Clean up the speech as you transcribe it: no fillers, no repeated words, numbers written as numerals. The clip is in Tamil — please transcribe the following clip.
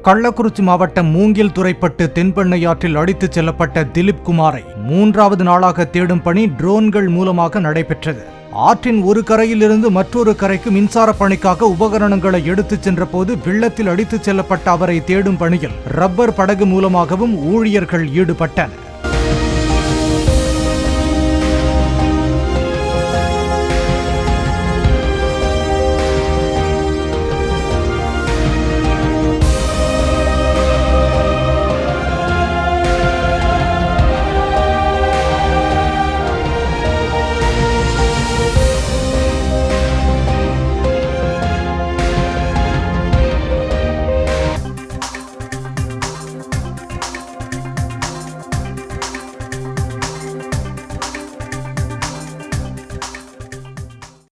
கள்ளக்குறிச்சி மாவட்டம் மூங்கில் துறைப்பட்டு தென்பெண்ணையாற்றில் அடித்துச் செல்லப்பட்ட திலீப் குமாரை 3வது நாளாக தேடும் பணி ட்ரோன்கள் மூலமாக நடைபெற்றது. ஆற்றின் ஒரு கரையிலிருந்து மற்றொரு கரைக்கு மின்சார பணிக்காக உபகரணங்களை எடுத்துச் சென்ற போது வெள்ளத்தில் அடித்துச் செல்லப்பட்ட அவரை தேடும் பணியில் ரப்பர் படகு மூலமாகவும் ஊழியர்கள் ஈடுபட்டனர்.